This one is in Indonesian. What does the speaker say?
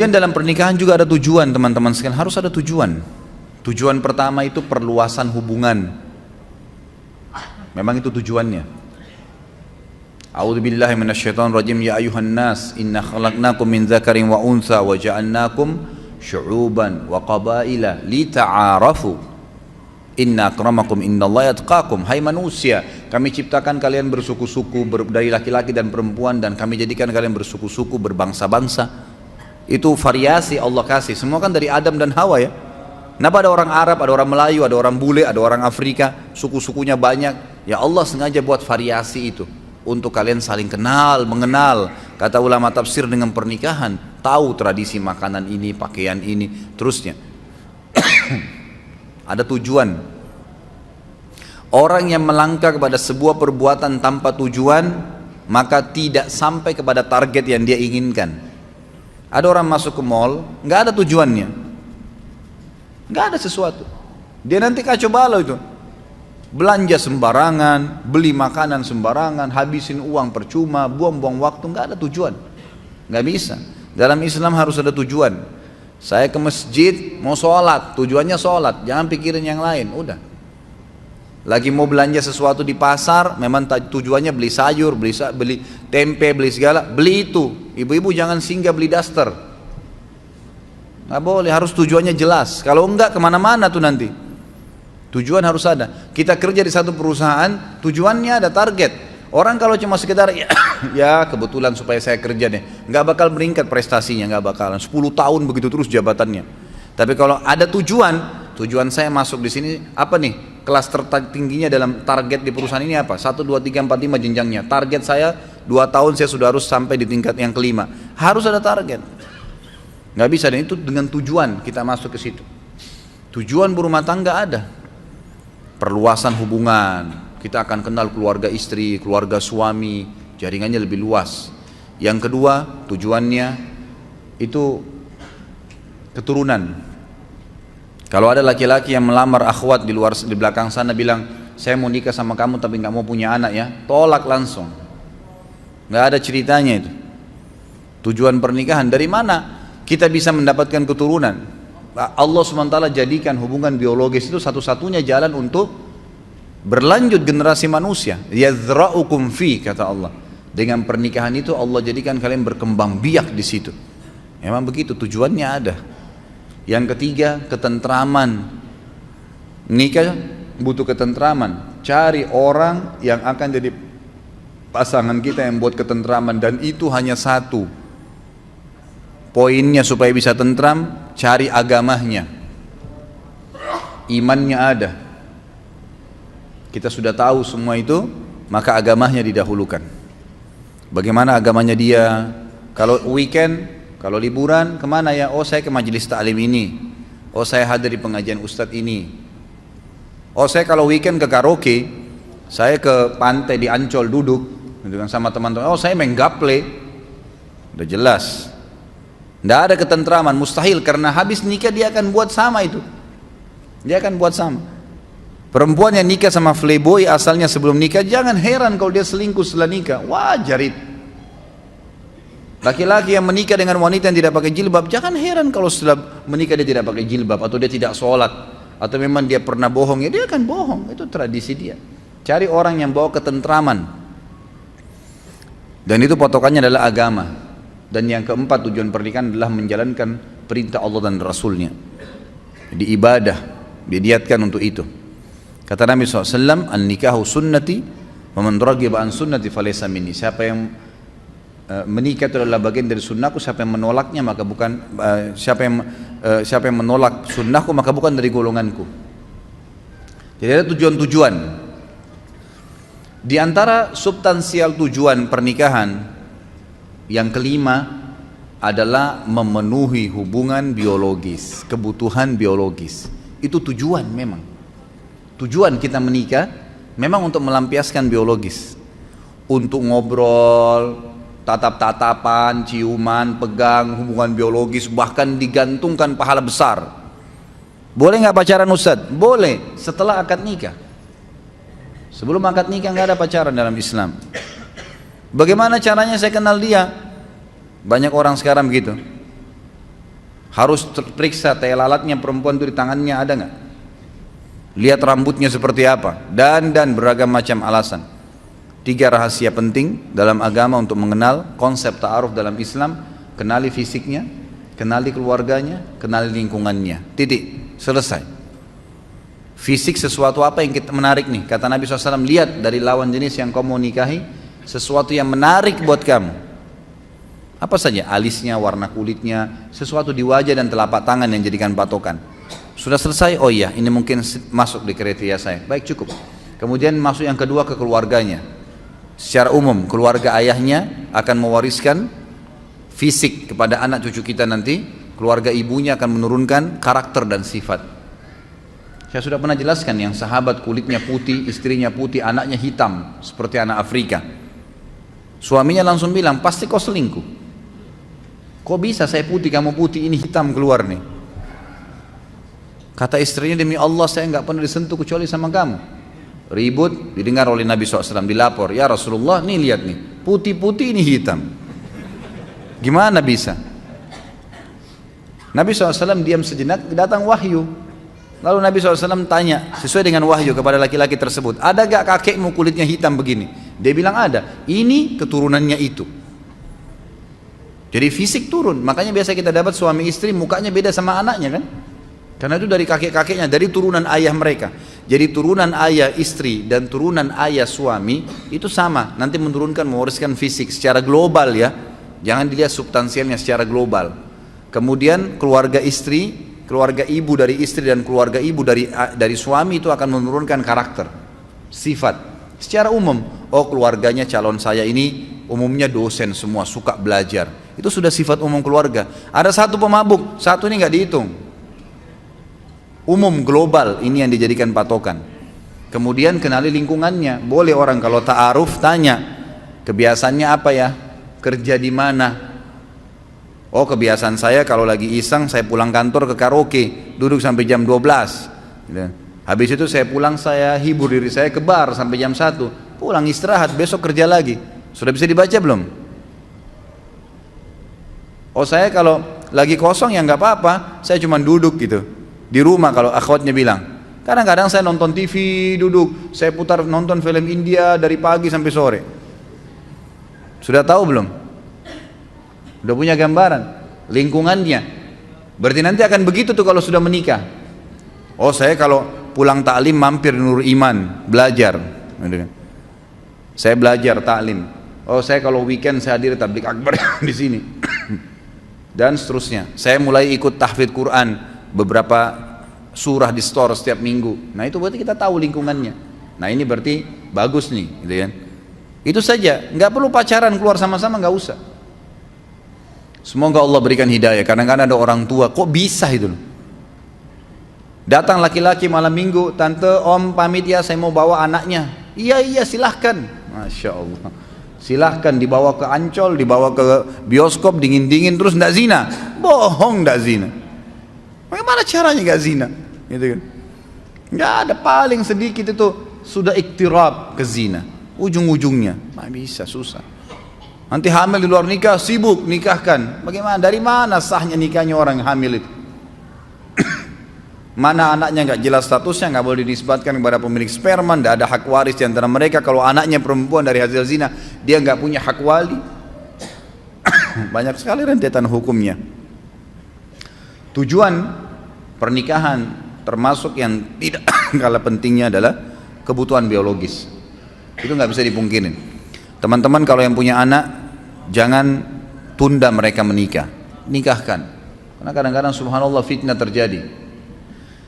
Dan dalam pernikahan juga ada tujuan, teman-teman sekalian, harus ada tujuan. Tujuan pertama itu perluasan hubungan. Memang itu tujuannya. A'udzubillahi minasyaitonir rajim. Ya ayuhan nas, inna khalaqnakum min dzakarin wa untha wa ja'alnakum syu'uban wa qabaila lita'arafu. Inna akramakum innallaha yatqakum. Hai manusia, kami ciptakan kalian bersuku-suku dari laki-laki dan perempuan, dan kami jadikan kalian bersuku-suku, berbangsa-bangsa. Itu variasi Allah kasih. Semua kan dari Adam dan Hawa ya. Kenapa ada orang Arab, ada orang Melayu, ada orang bule, ada orang Afrika, suku-sukunya banyak. Ya Allah sengaja buat variasi itu untuk kalian saling kenal, mengenal. Kata ulama tafsir, dengan pernikahan tahu tradisi makanan ini, pakaian ini, terusnya. Ada tujuan. Orang yang melangkah kepada sebuah perbuatan tanpa tujuan, maka tidak sampai kepada target yang dia inginkan. Ada orang masuk ke mall, nggak ada tujuannya, nggak ada sesuatu. Dia nanti kacau balau itu, belanja sembarangan, beli makanan sembarangan, habisin uang percuma, buang-buang waktu, nggak ada tujuan, nggak bisa. Dalam Islam harus ada tujuan. Saya ke masjid mau sholat, tujuannya sholat, jangan pikirin yang lain, udah. Lagi mau belanja sesuatu di pasar, memang tujuannya beli sayur, beli tempe, beli segala, beli itu. Ibu-ibu jangan singgah beli daster, nggak boleh, harus tujuannya jelas. Kalau enggak kemana-mana tuh nanti. Tujuan harus ada. Kita kerja di satu perusahaan, tujuannya ada target. Orang kalau cuma sekedar ya kebetulan supaya saya kerja deh, nggak bakal meningkat prestasinya, nggak bakalan. 10 tahun begitu terus jabatannya. Tapi kalau ada tujuan saya masuk di sini apa nih? Kelas tertingginya dalam target di perusahaan ini apa? 1, 2, 3, 4, 5 jenjangnya. Target saya 2 tahun saya sudah harus sampai di tingkat yang kelima. Harus ada target. Nggak bisa, dan itu dengan tujuan kita masuk ke situ. Tujuan berumah tangga ada. Perluasan hubungan. Kita akan kenal keluarga istri, keluarga suami, jaringannya lebih luas. Yang kedua, tujuannya itu keturunan. Kalau ada laki-laki yang melamar akhwat di belakang sana bilang, saya mau nikah sama kamu tapi nggak mau punya anak ya, tolak langsung. Nggak ada ceritanya itu. Tujuan pernikahan dari mana kita bisa mendapatkan keturunan? Allah SWT jadikan hubungan biologis itu satu-satunya jalan untuk berlanjut generasi manusia. Yadzra'ukum fi, kata Allah. Dengan pernikahan itu Allah jadikan kalian berkembang biak di situ. Memang begitu, tujuannya ada. Yang ketiga, ketentraman. Nikah butuh ketentraman. Cari orang yang akan jadi pasangan kita yang buat ketentraman, dan itu hanya satu poinnya supaya bisa tentram, cari agamanya, imannya ada. Kita sudah tahu semua itu, maka agamanya didahulukan. Bagaimana agamanya dia? Kalau weekend, kalau liburan, kemana ya? Oh saya ke majelis ta'lim ini. Oh saya hadir di pengajian ustadz ini. Oh saya kalau weekend ke karaoke, saya ke pantai di Ancol duduk dengan sama teman-teman. Oh saya main gaple. Udah jelas. Nggak ada ketentraman, mustahil, karena habis nikah dia akan buat sama itu. Dia akan buat sama. Perempuan yang nikah sama playboy asalnya sebelum nikah, jangan heran kalau dia selingkuh setelah nikah. Wajar itu. Laki-laki yang menikah dengan wanita yang tidak pakai jilbab, jangan heran kalau setelah menikah dia tidak pakai jilbab, atau dia tidak sholat, atau memang dia pernah bohong, ya dia akan bohong, itu tradisi dia. Cari orang yang bawa ketentraman, dan itu patokannya adalah agama. Dan yang keempat, tujuan pernikahan adalah menjalankan perintah Allah dan Rasulnya. Di ibadah didiatkan untuk itu. Kata Nabi SAW, an-nikahu sunnati wa man raghiba an sunnati falaysa minni. Siapa yang menikah itu adalah bagian dari sunnahku, siapa yang menolaknya maka bukan siapa yang menolak sunnahku maka bukan dari golonganku. Jadi ada tujuan-tujuan. Di antara substansial tujuan pernikahan yang kelima adalah memenuhi hubungan biologis, kebutuhan biologis. Itu tujuan memang. Tujuan kita menikah memang untuk melampiaskan biologis, untuk ngobrol, tatap-tatapan, ciuman, pegang, hubungan biologis, bahkan digantungkan pahala besar. Boleh nggak pacaran Ustadz? Boleh, setelah akad nikah. Sebelum akad nikah nggak ada pacaran dalam Islam. Bagaimana caranya saya kenal dia? Banyak orang sekarang begitu. Harus terperiksa tai lalatnya perempuan itu di tangannya ada nggak? Lihat rambutnya seperti apa, dan beragam macam alasan. 3 rahasia penting dalam agama untuk mengenal konsep ta'aruf dalam Islam: kenali fisiknya, kenali keluarganya, kenali lingkungannya. Titik, selesai. Fisik sesuatu apa yang kita menarik nih? Kata Nabi SAW, lihat dari lawan jenis yang kamu mau nikahi sesuatu yang menarik buat kamu. Apa saja? Alisnya, warna kulitnya, sesuatu di wajah dan telapak tangan yang jadikan patokan. Sudah selesai? Oh iya, ini mungkin masuk di kriteria saya. Baik, cukup. Kemudian masuk yang kedua ke keluarganya. Secara umum, keluarga ayahnya akan mewariskan fisik kepada anak cucu kita nanti. Keluarga ibunya akan menurunkan karakter dan sifat. Saya sudah pernah jelaskan yang sahabat kulitnya putih, istrinya putih, anaknya hitam seperti anak Afrika. Suaminya langsung bilang, pasti kau selingkuh. Kok bisa saya putih, kamu putih, ini hitam keluar nih. Kata istrinya, demi Allah saya nggak pernah disentuh kecuali sama kamu. Ribut, didengar oleh Nabi SAW, dilapor, ya Rasulullah, nih lihat nih, putih-putih ini hitam. Gimana bisa? Nabi SAW diam sejenak, datang wahyu. Lalu Nabi SAW tanya, sesuai dengan wahyu kepada laki-laki tersebut, ada gak kakekmu kulitnya hitam begini? Dia bilang ada, ini keturunannya itu. Jadi fisik turun, makanya biasa kita dapat suami istri mukanya beda sama anaknya kan? Karena itu dari kakek-kakeknya, dari turunan ayah mereka. Jadi turunan ayah istri dan turunan ayah suami itu sama, nanti menurunkan, mewariskan fisik secara global ya. Jangan dilihat substansialnya, secara global. Kemudian keluarga istri, keluarga ibu dari istri dan keluarga ibu dari suami itu akan menurunkan karakter, sifat. Secara umum, oh keluarganya calon saya ini umumnya dosen semua, suka belajar. Itu sudah sifat umum keluarga. Ada satu pemabuk, satu ini nggak dihitung. Umum global ini yang dijadikan patokan. Kemudian kenali lingkungannya. Boleh orang kalau ta'aruf tanya, kebiasaannya apa ya? Kerja di mana? Oh kebiasaan saya kalau lagi iseng saya pulang kantor ke karaoke, duduk sampai jam 12. Habis itu saya pulang, saya hibur diri saya ke bar sampai jam 1. Pulang istirahat, besok kerja lagi. Sudah bisa dibaca belum? Oh saya kalau lagi kosong ya nggak apa-apa, saya cuma duduk gitu. Di rumah kalau akhwatnya bilang, kadang-kadang saya nonton TV duduk, saya putar nonton film India dari pagi sampai sore. Sudah tahu belum? Udah punya gambaran lingkungannya. Berarti nanti akan begitu tuh kalau sudah menikah. Oh saya kalau pulang taklim mampir di Nur Iman belajar. Saya belajar taklim. Oh saya kalau weekend saya hadir tabligh akbar di sini. Dan seterusnya. Saya mulai ikut tahfidz Quran, beberapa surah di store setiap minggu. Nah itu berarti kita tahu lingkungannya. Nah ini berarti bagus nih, gitu kan? Itu saja, nggak perlu pacaran keluar sama-sama, nggak usah. Semoga Allah berikan hidayah. Kadang-kadang ada orang tua, kok bisa itu? Datang laki-laki malam minggu, tante, om pamit ya, saya mau bawa anaknya. Iya silahkan, masya Allah. Silahkan dibawa ke Ancol, dibawa ke bioskop dingin-dingin terus ndak zina, bohong ndak zina. Bagaimana caranya nggak zina? Gitu kan? Nggak ada, paling sedikit itu sudah iktirab ke zina. Ujung-ujungnya, nggak bisa, susah. Nanti hamil di luar nikah, sibuk nikahkan. Bagaimana? Dari mana sahnya nikahnya orang hamil itu? Mana anaknya nggak jelas statusnya, nggak boleh dinisbatkan kepada pemilik sperma, nggak ada hak waris di antara mereka. Kalau anaknya perempuan dari hasil zina, dia nggak punya hak wali. Banyak sekali rentetan hukumnya. Tujuan pernikahan termasuk yang tidak kalah pentingnya adalah kebutuhan biologis. Itu nggak bisa dipungkirin. Teman-teman kalau yang punya anak, jangan tunda mereka menikah, nikahkan. Karena kadang-kadang subhanallah fitnah terjadi.